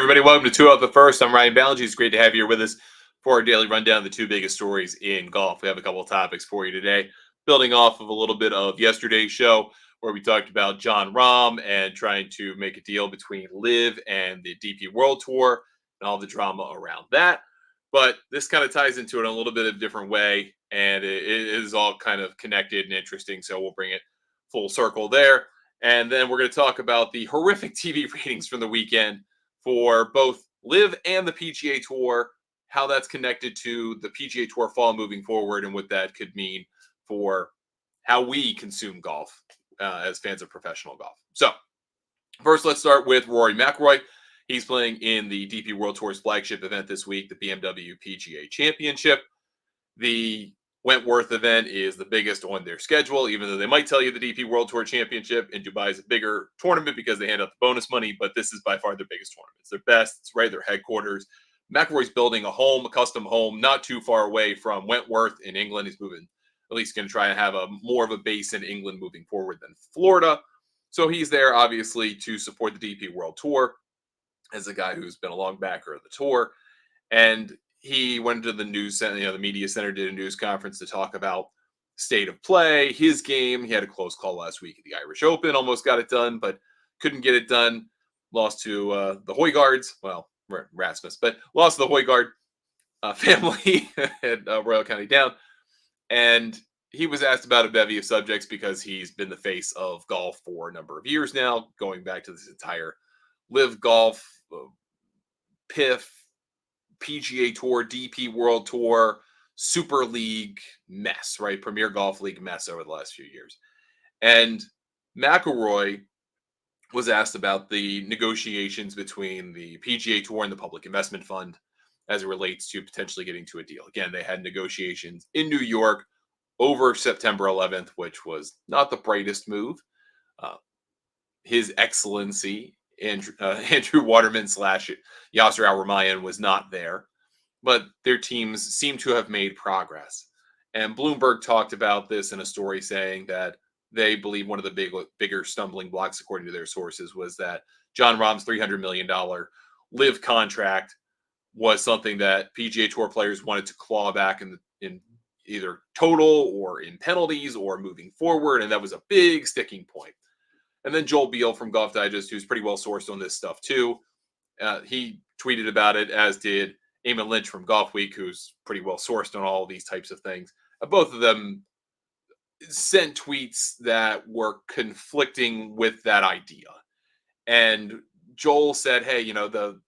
Everybody, welcome to Two Out the First. I'm Ryan Ballantyne. It's great to have you here with us for our daily rundown of the two biggest stories in golf. We have a couple of topics for you today, building off of a little bit of yesterday's show where we talked about Jon Rahm and trying to make a deal between LIV and the DP World Tour and all the drama around that. But this kind of ties into it in a little bit of a different way, and it is all kind of connected and interesting, so we'll bring it full circle there. And then we're going to talk about the horrific TV ratings from the weekend for both LIV and the PGA Tour, how that's connected to the PGA Tour fall moving forward, and what that could mean for how we consume golf as fans of professional golf. So first, let's start with Rory McIlroy. He's playing in the DP World Tour's flagship event this week, the BMW PGA Championship. The Wentworth event is the biggest on their schedule, even though they might tell you the DP World Tour Championship in Dubai is a bigger tournament because they hand out the bonus money, but this is by far their biggest tournament. It's their best. It's right at their headquarters. McIlroy's building a home, a custom home, not too far away from Wentworth in England. He's moving, at least going to try and have a more of a base in England moving forward than Florida. So he's there, obviously, to support the DP World Tour as a guy who's been a long backer of the tour. And he went to the news center, the media center did a news conference to talk about state of play, his game. He had a close call last week at the Irish Open, almost got it done, but couldn't get it done. Lost to the Højgaards, well, Rasmus, but lost to the Højgaard family at Royal County Down. And he was asked about a bevy of subjects because he's been the face of golf for a number of years now, going back to this entire LIV golf, PIF, PGA Tour, DP World Tour, Super League mess, right? Premier Golf League mess over the last few years. And McIlroy was asked about the negotiations between the PGA Tour and the Public Investment Fund as it relates to potentially getting to a deal. Again, they had negotiations in New York over September 11th, which was not the brightest move. His Excellency, Andrew Waterman / Yasser Al-Rumayyan was not there, but their teams seem to have made progress. And Bloomberg talked about this in a story saying that they believe one of the bigger stumbling blocks, according to their sources, was that Jon Rahm's $300 million LIV contract was something that PGA Tour players wanted to claw back in either total or in penalties or moving forward, and that was a big sticking point. And then Joel Beal from Golf Digest, who's pretty well sourced on this stuff too, he tweeted about it, as did Eamon Lynch from Golf Week, who's pretty well sourced on all these types of things. Both of them sent tweets that were conflicting with that idea. And Joel said, hey, the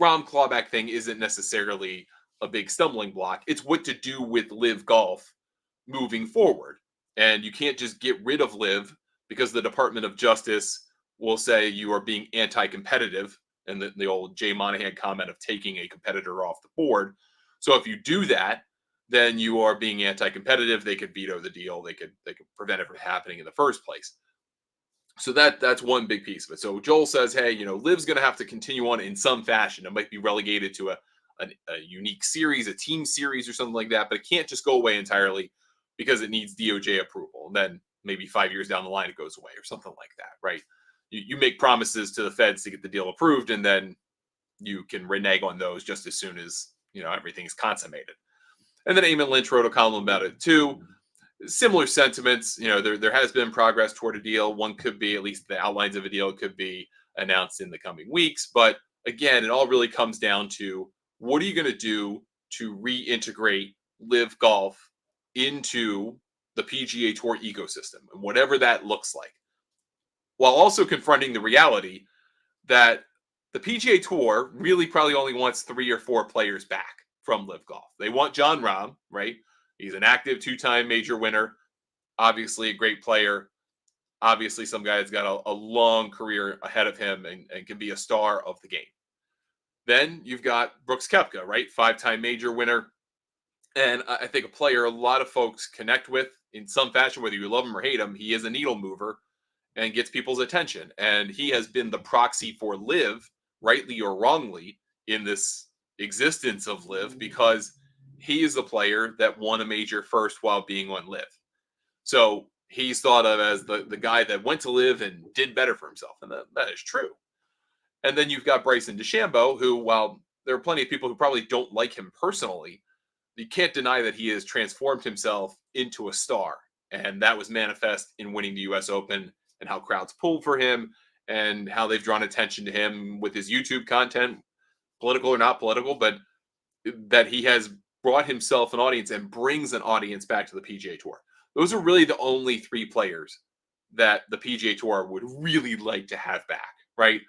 Rahm clawback thing isn't necessarily a big stumbling block. It's what to do with LIV golf moving forward. And you can't just get rid of LIV because the Department of Justice will say you are being anti-competitive, and the old Jay Monahan comment of taking a competitor off the board. So if you do that, then you are being anti-competitive. They could veto the deal. They could prevent it from happening in the first place. So that's one big piece of it. So Joel says, hey, LIV's going to have to continue on in some fashion. It might be relegated to a unique series, a team series or something like that, but it can't just go away entirely because it needs DOJ approval. And then maybe 5 years down the line, it goes away or something like that, right? You make promises to the feds to get the deal approved, and then you can renege on those just as soon as, everything's consummated. And then Eamon Lynch wrote a column about it too. Similar sentiments. There has been progress toward a deal. One could be, at least the outlines of a deal could be announced in the coming weeks. But again, it all really comes down to, what are you going to do to reintegrate LIV golf into the PGA Tour ecosystem, and whatever that looks like, while also confronting the reality that the PGA Tour really probably only wants 3 or 4 players back from LIV golf. They want Jon Rahm, right? He's an active 2-time major winner, obviously a great player, obviously some guy that's got a long career ahead of him and can be a star of the game. Then you've got Brooks Koepka, right? 5-time major winner. And I think a player a lot of folks connect with in some fashion, whether you love him or hate him. He is a needle mover and gets people's attention. And he has been the proxy for LIV, rightly or wrongly, in this existence of LIV, because he is the player that won a major first while being on LIV. So he's thought of as the guy that went to LIV and did better for himself. And that is true. And then you've got Bryson DeChambeau, who, while there are plenty of people who probably don't like him personally, you can't deny that he has transformed himself into a star. And that was manifest in winning the US Open and how crowds pulled for him and how they've drawn attention to him with his YouTube content, political or not political, but that he has brought himself an audience and brings an audience back to the PGA Tour. Those are really the only three players that the PGA Tour would really like to have back, right?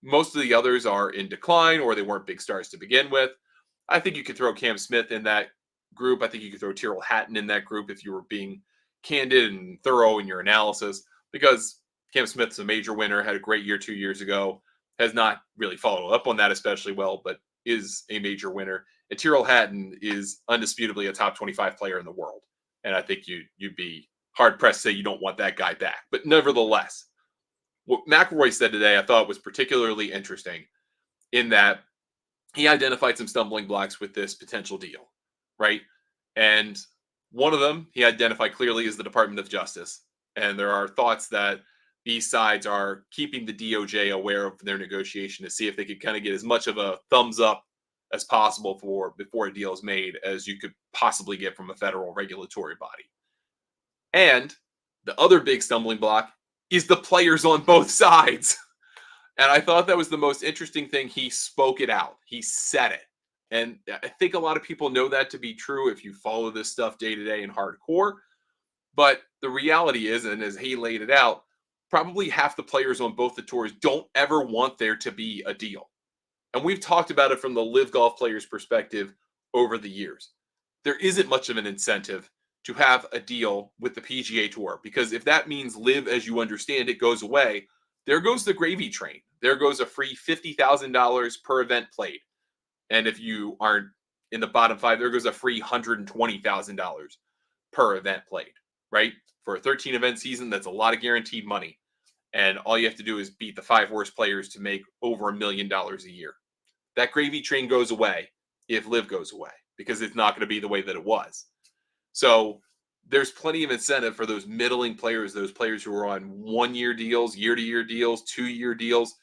Most of the others are in decline or they weren't big stars to begin with. I think you could throw Cam Smith in that group. I think you could throw Tyrrell Hatton in that group if you were being candid and thorough in your analysis, because Cam Smith's a major winner, had a great year 2 years ago, has not really followed up on that especially well, but is a major winner. And Tyrrell Hatton is undisputably a top 25 player in the world. And I think you'd be hard pressed to say you don't want that guy back. But nevertheless, what McIlroy said today I thought was particularly interesting in that he identified some stumbling blocks with this potential deal, right? And one of them he identified clearly is the Department of Justice. And there are thoughts that these sides are keeping the DOJ aware of their negotiation to see if they could kind of get as much of a thumbs up as possible for before a deal is made as you could possibly get from a federal regulatory body. And the other big stumbling block is the players on both sides. And I thought that was the most interesting thing. He spoke it out. He said it. And I think a lot of people know that to be true if you follow this stuff day to day and hardcore. But the reality is, and as he laid it out, probably half the players on both the tours don't ever want there to be a deal. And we've talked about it from the LIV Golf players' perspective over the years. There isn't much of an incentive to have a deal with the PGA Tour, because if that means LIV as you understand it goes away, there goes the gravy train. There goes a free $50,000 per event played. And if you aren't in the bottom five, there goes a free $120,000 per event played, right? For a 13 event season, that's a lot of guaranteed money. And all you have to do is beat the five worst players to make over $1 million a year. That gravy train goes away if LIV goes away, because it's not going to be the way that it was. So there's plenty of incentive for those middling players, those players who are on 1 year deals, year-to-year deals, 2 year deals,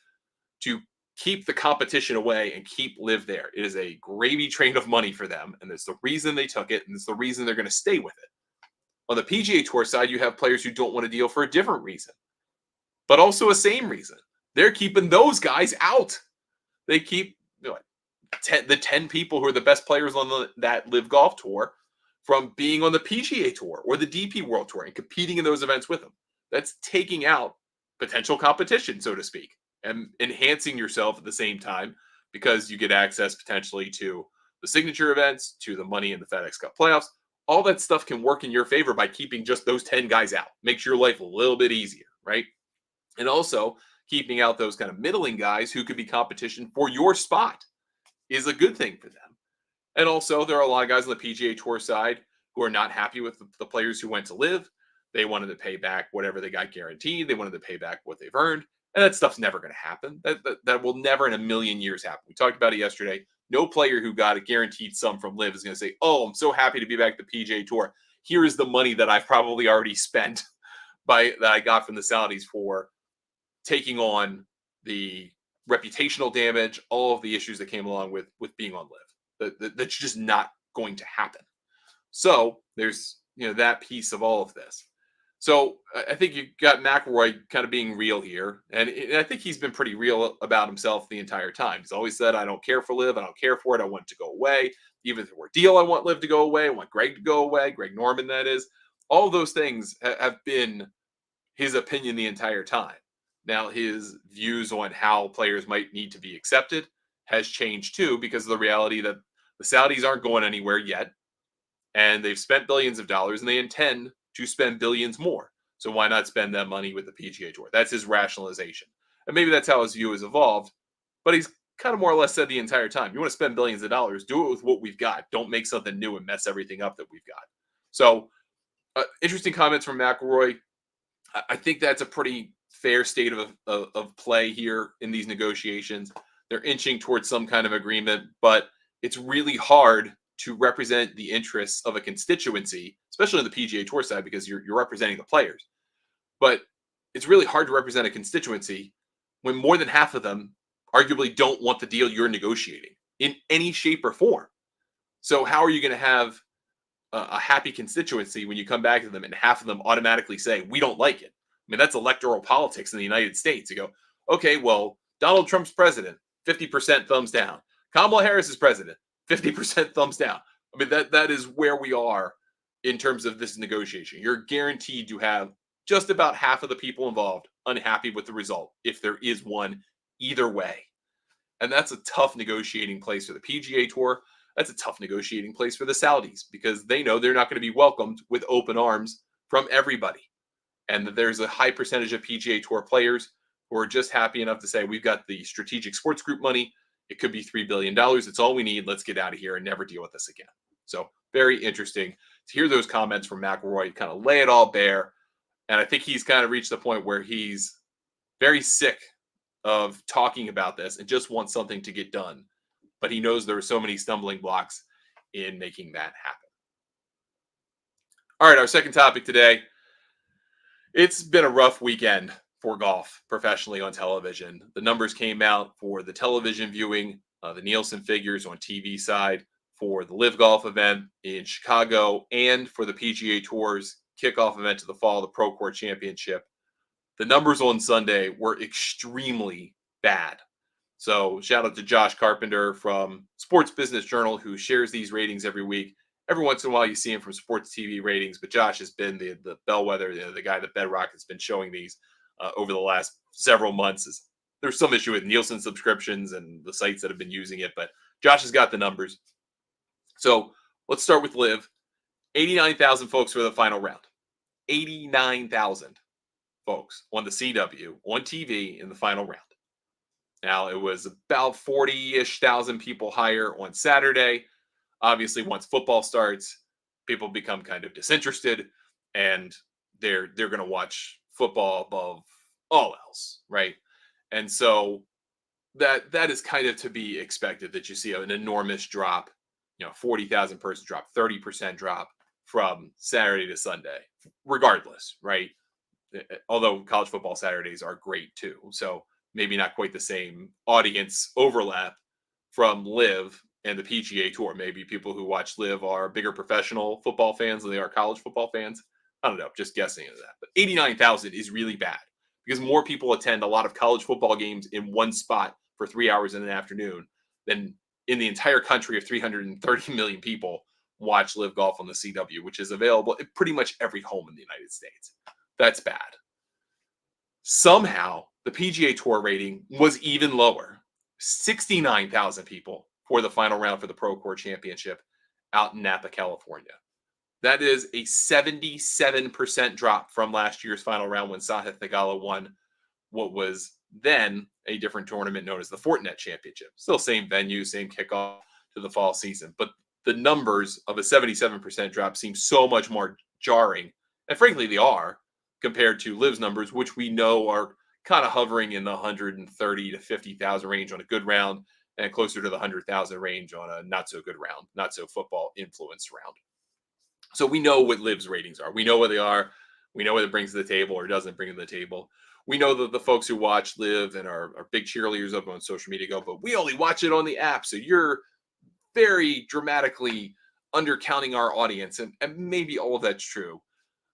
to keep the competition away and keep LIV there. It is a gravy train of money for them, and it's the reason they took it, and it's the reason they're going to stay with it. On the PGA Tour side, you have players who don't want to deal for a different reason, but also a same reason. They're keeping those guys out. They keep the 10 people who are the best players on that LIV Golf Tour from being on the PGA Tour or the DP World Tour and competing in those events with them. That's taking out potential competition, so to speak, and enhancing yourself at the same time, because you get access potentially to the signature events, to the money in the FedEx Cup playoffs. All that stuff can work in your favor by keeping just those 10 guys out. Makes your life a little bit easier, right? And also keeping out those kind of middling guys who could be competition for your spot is a good thing for them. And also, there are a lot of guys on the PGA Tour side who are not happy with the players who went to LIV. They wanted to pay back whatever they got guaranteed. They wanted to pay back what they've earned. And that stuff's never going to happen. That will never in a million years happen. We talked about it yesterday. No player who got a guaranteed sum from LIV is going to say, oh, I'm so happy to be back at the PGA Tour. Here is the money that I've probably already spent that I got from the Saudis for taking on the reputational damage, all of the issues that came along with being on LIV. That's just not going to happen. So there's that piece of all of this. So I think you got McIlroy kind of being real here, and I think he's been pretty real about himself the entire time. He's always said, "I don't care for LIV. I don't care for it. I want it to go away. Even if it were a deal, I want LIV to go away. I want Greg to go away. Greg Norman, that is. All of those things have been his opinion the entire time. Now, his views on how players might need to be accepted has changed too, because of the reality that the Saudis aren't going anywhere yet, and they've spent billions of dollars, and they intend to spend billions more. So why not spend that money with the PGA Tour? That's his rationalization. And maybe that's how his view has evolved, but he's kind of more or less said the entire time, you want to spend billions of dollars, do it with what we've got. Don't make something new and mess everything up that we've got. So interesting comments from McIlroy. I think that's a pretty fair state of play here in these negotiations. They're inching towards some kind of agreement, but it's really hard to represent the interests of a constituency, especially on the PGA Tour side, because you're representing the players. But it's really hard to represent a constituency when more than half of them arguably don't want the deal you're negotiating in any shape or form. So how are you going to have a happy constituency when you come back to them and half of them automatically say, we don't like it? I mean, that's electoral politics in the United States. You go, okay, well, Donald Trump's president, 50% thumbs down. Kamala Harris is president, 50% thumbs down. I mean, that is where we are in terms of this negotiation. You're guaranteed to have just about half of the people involved unhappy with the result, if there is one, either way. And that's a tough negotiating place for the PGA Tour. That's a tough negotiating place for the Saudis because they know they're not going to be welcomed with open arms from everybody. And that there's a high percentage of PGA Tour players who are just happy enough to say, we've got the strategic sports group money. It could be $3 billion. It's all we need. Let's get out of here and never deal with this again. So very interesting to hear those comments from McIlroy, kind of lay it all bare. And I think he's kind of reached the point where he's very sick of talking about this and just wants something to get done. But he knows there are so many stumbling blocks in making that happen. All right, our second topic today. It's been a rough weekend for golf professionally on television. The numbers came out for the television viewing, the Nielsen figures on TV side for the LIV Golf event in Chicago and for the PGA Tour's kickoff event to the fall, the Pro Court Championship. The numbers on Sunday were extremely bad. So shout out to Josh Carpenter from Sports Business Journal, who shares these ratings every week. Every once in a while you see him from Sports TV ratings, but Josh has been the bellwether, the guy that Bedrock has been showing these over the last several months. There's some issue with Nielsen subscriptions and the sites that have been using it, but Josh has got the numbers. So let's start with LIV. 89,000 folks for the final round. 89,000 folks on the CW on TV in the final round. Now, it was about 40-ish thousand people higher on Saturday. Obviously, once football starts, people become kind of disinterested, and they're going to watch football above all else, right? And so that is kind of to be expected, that you see an enormous drop, 40,000 person drop, 30% drop from Saturday to Sunday, regardless, right? Although college football Saturdays are great too. So maybe not quite the same audience overlap from LIV and the PGA Tour. Maybe people who watch LIV are bigger professional football fans than they are college football fans. I don't know, just guessing at that. But 89,000 is really bad because more people attend a lot of college football games in one spot for 3 hours in an afternoon than in the entire country of 330 million people watch LIV Golf on the CW, which is available at pretty much every home in the United States. That's bad. Somehow, the PGA Tour rating was even lower. 69,000 people for the final round for the Pro Court Championship out in Napa, California. That is a 77% drop from last year's final round when Sahith Theegala won what was then a different tournament known as the Fortinet Championship. Still same venue, same kickoff to the fall season. But the numbers of a 77% drop seem so much more jarring. And frankly, they are compared to LIV's numbers, which we know are kind of hovering in the 130 to 50,000 range on a good round and closer to the 100,000 range on a not so good round, not so football influenced round. So we know what LIV's ratings are. We know what they are. We know what it brings to the table or doesn't bring to the table. We know that the folks who watch LIV and are big cheerleaders of on social media go, but we only watch it on the app. So you're very dramatically undercounting our audience. And maybe all of that's true.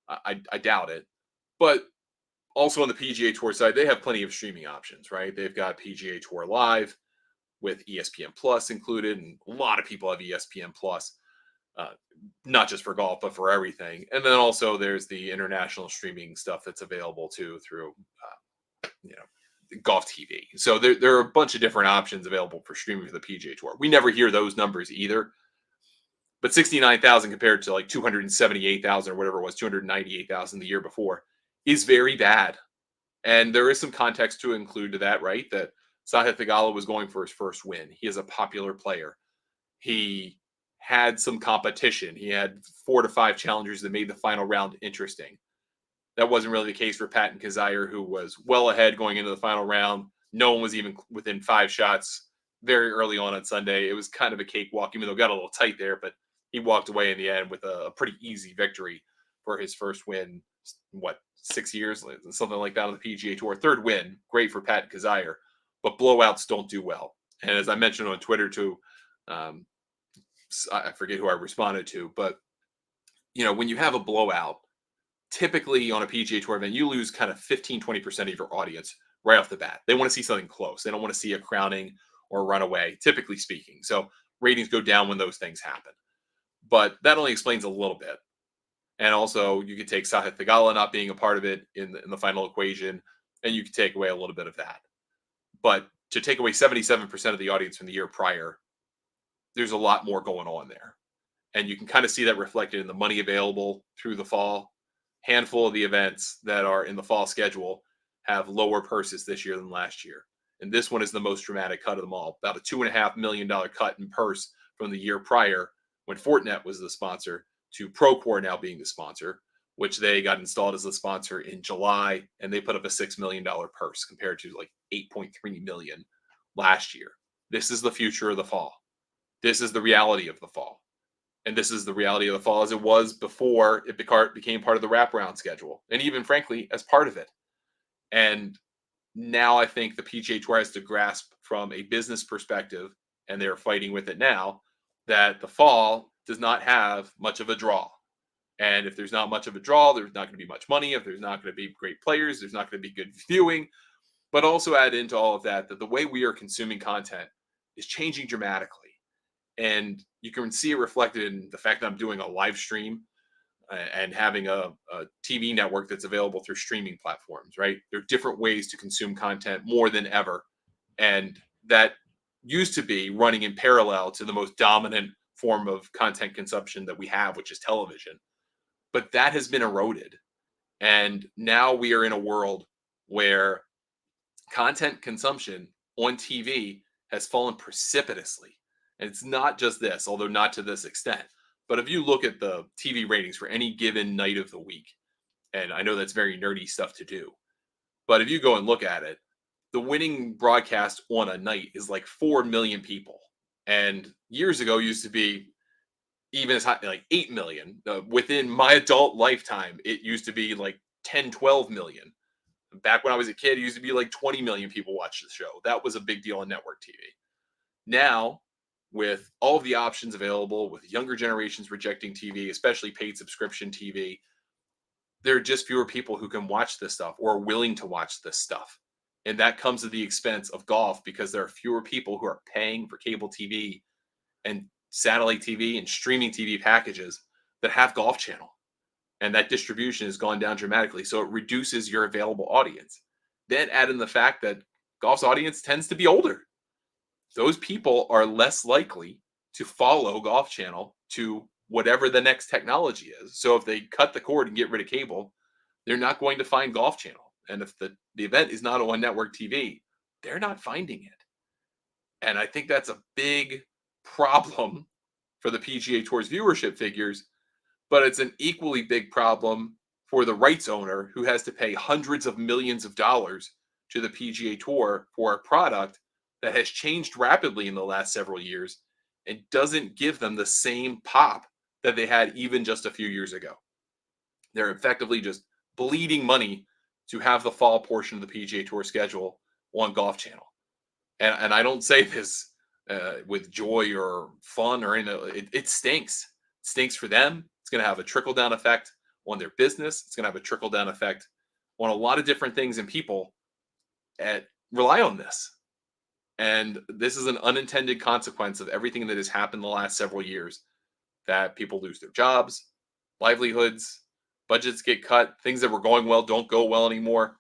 I doubt it. But also on the PGA Tour side, they have plenty of streaming options, right? They've got PGA Tour-LIV with ESPN Plus included, and a lot of people have ESPN Plus, not just for golf, but for everything. And then also there's the international streaming stuff that's available too through, Golf TV. So there are a bunch of different options available for streaming for the PGA Tour. We never hear those numbers either. But 69,000 compared to like 278,000 or whatever it was, 298,000 the year before is very bad. And there is some context to include to that, right? That Sahith Theegala was going for his first win. He is a popular player. He had some competition. He had 4 to 5 challengers that made the final round interesting. That wasn't really the case for Patton Kizzire, who was well ahead going into the final round. No one was even within 5 shots very early on Sunday. It was kind of a cakewalk, even though it got a little tight there, but he walked away in the end with a pretty easy victory for his first win, 6 years, something like that on the PGA Tour. Third win, great for Patton Kizzire. but blowouts don't do well. And as I mentioned on Twitter too, um, I forget who I responded to, but when you have a blowout, typically on a PGA Tour event, you lose kind of 15-20% of your audience right off the bat. They want to see something close. They don't want to see a crowning or a runaway, typically speaking. So ratings go down when those things happen. But that only explains a little bit. And also, you could take Sahith Theegala not being a part of it in the final equation, and you could take away a little bit of that. But to take away 77% of the audience from the year prior, there's a lot more going on there. And you can kind of see that reflected in the money available through the fall. Handful of the events that are in the fall schedule have lower purses this year than last year. And this one is the most dramatic cut of them all. About a $2.5 million cut in purse from the year prior when Fortinet was the sponsor to Procore now being the sponsor, which they got installed as the sponsor in July. And they put up a $6 million purse compared to like 8.3 million last year. This is the future of the fall. This is the reality of the fall. And this is the reality of the fall as it was before it became part of the wraparound schedule. And even, frankly, as part of it. And now I think the PGA Tour has to grasp from a business perspective, and they're fighting with it now, that the fall does not have much of a draw. And if there's not much of a draw, there's not going to be much money. If there's not going to be great players, there's not going to be good viewing. But also add into all of that the way we are consuming content is changing dramatically. And you can see it reflected in the fact that I'm doing a live stream and having a TV network that's available through streaming platforms, right? There are different ways to consume content more than ever. And that used to be running in parallel to the most dominant form of content consumption that we have, which is television. But that has been eroded. And now we are in a world where content consumption on TV has fallen precipitously. And it's not just this, although not to this extent. But if you look at the TV ratings for any given night of the week, and I know that's very nerdy stuff to do, but if you go and look at it, the winning broadcast on a night is like 4 million people. And years ago used to be even as high, like 8 million. Within my adult lifetime, it used to be like 10, 12 million. Back when I was a kid, it used to be like 20 million people watched the show. That was a big deal on network TV. Now, with all of the options available, with younger generations rejecting TV, especially paid subscription TV, there are just fewer people who can watch this stuff or are willing to watch this stuff. And that comes at the expense of golf because there are fewer people who are paying for cable TV and satellite TV and streaming TV packages that have Golf Channel. And that distribution has gone down dramatically. So it reduces your available audience. Then add in the fact that golf's audience tends to be older. Those people are less likely to follow Golf Channel to whatever the next technology is. So if they cut the cord and get rid of cable, they're not going to find Golf Channel. And if the event is not on network TV, they're not finding it. And I think that's a big problem for the PGA Tour's viewership figures, but it's an equally big problem for the rights owner who has to pay hundreds of millions of dollars to the PGA Tour for a product that has changed rapidly in the last several years and doesn't give them the same pop that they had even just a few years ago. They're effectively just bleeding money to have the fall portion of the PGA Tour schedule on Golf Channel. And I don't say this with joy or fun or anything. It stinks. It stinks for them. It's going to have a trickle-down effect on their business. It's going to have a trickle-down effect on a lot of different things and people that rely on this. And this is an unintended consequence of everything that has happened the last several years, that people lose their jobs, livelihoods, budgets get cut, things that were going well don't go well anymore.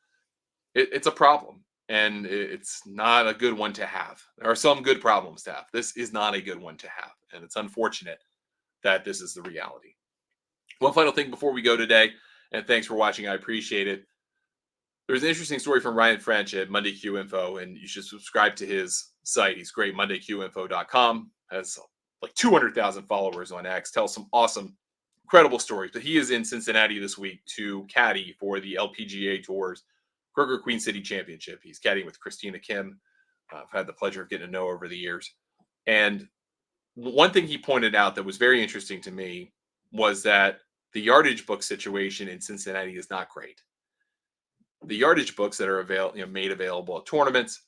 It's a problem, and it's not a good one to have. There are some good problems to have. This is not a good one to have, and it's unfortunate that this is the reality. One final thing before we go today, and thanks for watching. I appreciate it. There's an interesting story from Ryan French at Monday Q Info, and you should subscribe to his site. He's great, mondayqinfo.com. Has like 200,000 followers on X. Tells some awesome, incredible stories. But he is in Cincinnati this week to caddy for the LPGA Tour's Kroger Queen City Championship. He's caddying with Christina Kim. I've had the pleasure of getting to know over the years. And one thing he pointed out that was very interesting to me was that the yardage book situation in Cincinnati is not great. The yardage books that are made available at tournaments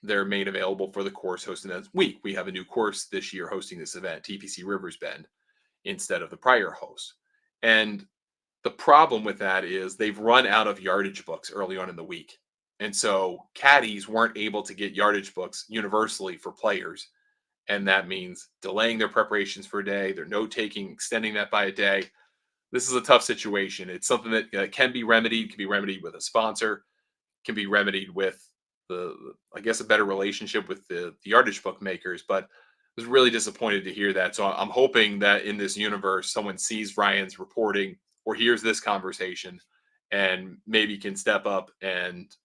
they're made available for the course hosting that week. We have a new course this year hosting this event, TPC Rivers Bend, instead of the prior host. And the problem with that is they've run out of yardage books early on in the week. And so caddies weren't able to get yardage books universally for players. And that means delaying their preparations for a day, their note taking, extending that by a day. This is a tough situation. It's something that can be remedied with a sponsor, can be remedied with I guess, a better relationship with the yardage book makers. But I was really disappointed to hear that. So I'm hoping that in this universe, someone sees Ryan's reporting or hears this conversation and maybe can step up and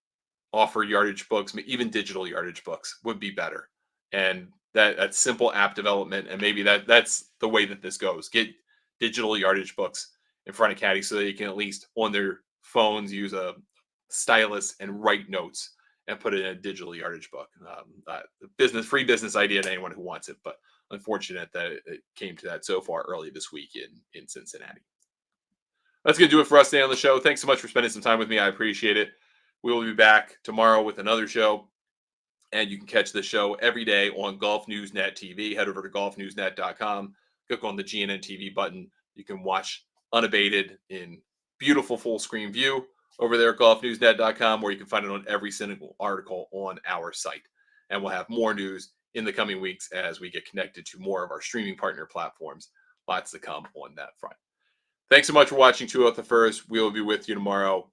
offer yardage books, even digital yardage books would be better. And that simple app development, and maybe that's the way that this goes. Get digital yardage books in front of caddies so they can at least on their phones use a stylus and write notes and put it in a digital yardage book. Free business idea to anyone who wants it, but unfortunate that it came to that so far early this week in Cincinnati. That's going to do it for us today on the show. Thanks so much for spending some time with me. I appreciate it. We will be back tomorrow with another show. And you can catch the show every day on Golf News Net TV. Head over to golfnewsnet.com. Click on the GNN TV button. You can watch unabated in beautiful full screen view over there at golfnewsnet.com, or you can find it on every single article on our site. And we'll have more news in the coming weeks as we get connected to more of our streaming partner platforms. Lots to come on that front. Thanks so much for watching 2 Out the First. We will be with you tomorrow.